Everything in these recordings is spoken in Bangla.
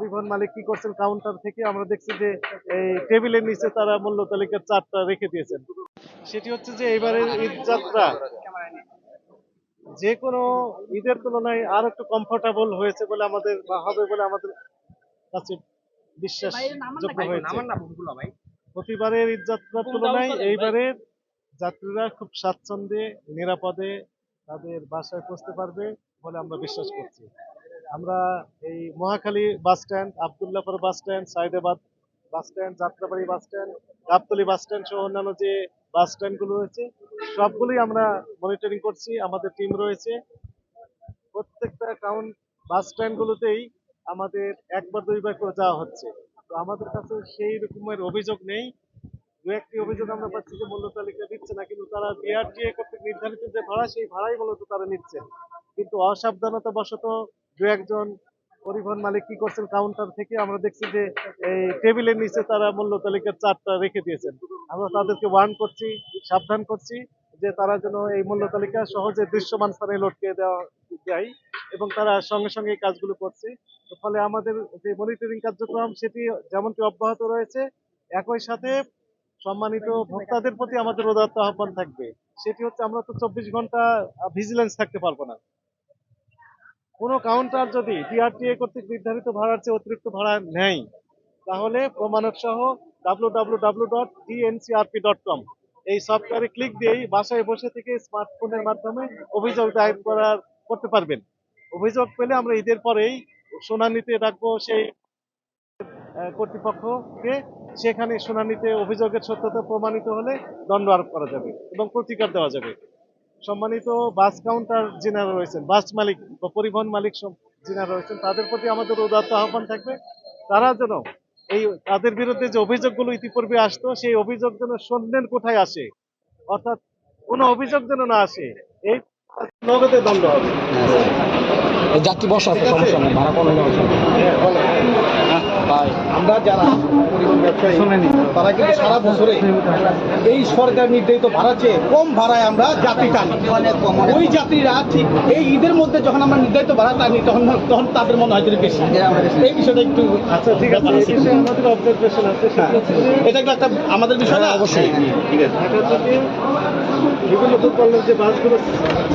পরিবহন মালিক কি করছেন, কাউন্টার থেকে আমরা দেখছি যে এই টেবিলের নিচে তারা মূল্য তালিকার চার্টটা রেখে দিয়েছেন। সেটি হচ্ছে যে এবারের ঈদ যাত্রা যে কোনো ঈদের তুলনায় আর একটু কমফোর্টেবল হয়েছে বলে আমাদের বা হবে বলে আমাদের কাছে বিশ্বাসযোগ্য হয়েছে। প্রতিবারের ঈদ যাত্রার তুলনায় এইবারের যাত্রীরা খুব স্বাচ্ছন্দ্যে নিরাপদে তাদের বাসায় পৌঁছতে পারবে বলে আমরা বিশ্বাস করছি। আমরা এই Mohakhali bus stand, Abdullahpur bus stand, Saidabad bus stand, Jatrabari bus stand, Gabtoli bus stand সহ অন্যান্য যে বাস স্ট্যান্ড গুলো রয়েছে সবগুলোই আমরা মনিটরিং করছি। আমাদের টিম রয়েছে প্রত্যেকটা বাস স্ট্যান্ড গুলোতেই আমাদের একবার দুইবার করে যাওয়া হচ্ছে। তো আমাদের কাছে সেই রকমের অভিযোগ নেই। দু একটি অভিযোগ আমরা পাচ্ছি যে মূল্য তালিকা দিচ্ছে না, কিন্তু তারা বিআরটিএ কর্তৃক নির্ধারিত যে ভাড়া সেই ভাড়াই মূলত তারা নিচ্ছে। কিন্তু অসাবধানতা বশত দু একজন পরিবহন মালিক কি করছেন, কাউন্টার থেকে আমরা দেখছি যে এই টেবিলের নিচে তারা মূল্য তালিকার চার্টটা রেখে দিয়েছেন। আমরা তাদেরকে ওয়ার্ন করছি, সাবধান করছি যে তারা যেন এই মূল্য তালিকা সহজে দৃশ্যমান স্থানে লটকে দেওয়া যায় এবং তারা সঙ্গে সঙ্গে এই কাজগুলো করছে। তো ফলে আমাদের যে মনিটরিং কার্যক্রম সেটি যেমনটি অব্যাহত রয়েছে, একই সাথে সম্মানিত ভোক্তাদের প্রতি আমাদের উদাত্ত আহ্বান থাকবে। সেটি হচ্ছে আমরা তো 24 ঘন্টা ভিজিলেন্স থাকতে পারবো না। কোনো কাউন্টার যদি বিআরটিএ কর্তৃক নির্ধারিত ভাড়ার চেয়ে অতিরিক্ত ভাড়া নেয় তাহলে প্রমাণক সহ www.dncrp.com এই সফটওয়্যারে ক্লিক দিয়েই বাসায় বসে থেকে স্মার্টফোনের মাধ্যমে অভিযোগ দায়ের করতে পারবেন। অভিযোগ পেলে আমরা ঈদের পরেই শুনানিতে রাখবো সেই কর্তৃপক্ষকে। সেখানে শুনানিতে অভিযোগের সত্যতা প্রমাণিত হলে দণ্ড আরোপ করা যাবে এবং প্রতিকার দেওয়া যাবে। সম্মানিত বাস কাউন্টার যিনারা রয়েছেন, বাস মালিক বা পরিবহন মালিক যিনারা রয়েছেন, তাদের প্রতি আমাদের উদাত্ত আহ্বান থাকবে তারা যেন তাদের বিরুদ্ধে যে অভিযোগগুলো ইতিপূর্বে আসতো সেই অভিযোগ যেন সন্ধ্যের কোঠায় আসে, অর্থাৎ কোনো অভিযোগ যেন না আসে, এই নগদে দণ্ড হবে। যাত্রী বসা আছে, সমস্যা নেই, ভাড়া কম আমরা যারা পরিবহন ব্যবসায়ী তারা কিন্তু সারা বছরে এই সরকার নির্ধারিত ভাড়া চেয়ে কম ভাড়ায় আমরা যাত্রী টানি। ওই যাত্রীরা ঠিক এই ঈদের মধ্যে যখন আমরা নির্ধারিত ভাড়া টানি তখন তাদের মনে হয় বেশি। এই বিষয়টা একটু আচ্ছা ঠিক আছে, এই বিষয়ে আমাদের অবজারভেশন আছে, এটা একটা আমাদের বিষয় না। অবশ্যই ঠিক আছে। ঢাকা থেকে বিভিন্ন দূরপাল্লার যে বাসগুলো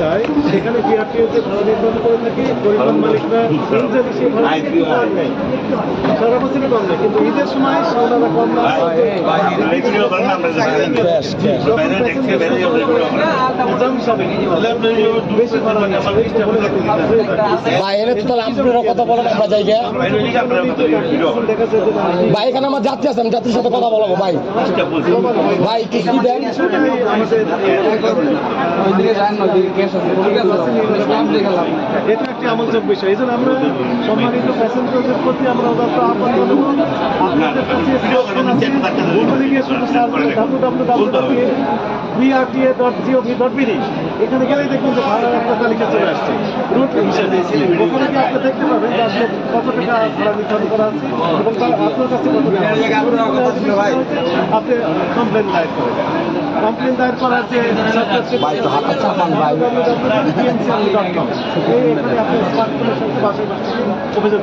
যায় সেখানে বিআরটিএ যে ভাড়া নির্ধারণ করে থাকে পরিবহন মালিকরা সেই ভাড়া নেয়, সারা বছরই কম নেয়, কিন্তু ঈদের সময় ওনারা কম না বেশি ভাড়া ভাই এনে তো তাহলে আপনারা কথা বলেন, আমরা যাই গিয়া ভাই এখানে আমার যাত্রী আছে, আমি যাত্রীর সাথে কথা বলবো। ভাই ভাই কি দেন এটা একটি আমলযোগ বিষয়। এই জন্য আমরা সম্মানিত প্যাসেঞ্জারদের প্রতি আমরা উদাত্ত আহ্বান করবো, আপনাদের কাছে গুগলে গিয়ে শুধু সার্চ করে www.brta.gov.bd এখানে গেলেই দেখবেন যে ভাড়ার একটা তালিকা চলে আসছে রুট হিসেবে। ওখানে গিয়ে আপনি দেখতে পাবেন যে আসলে কত টাকা ভাড়া নির্ধারণ করা আছে এবং আপনার কাছে কত টাকা আপনি কমপ্লেন দায়ের করেন। কমপ্লেন দায়ের করার যে www.dncrp.com এখানে আপনি স্মার্টফোনের সাথে বাসায় অভিযোগ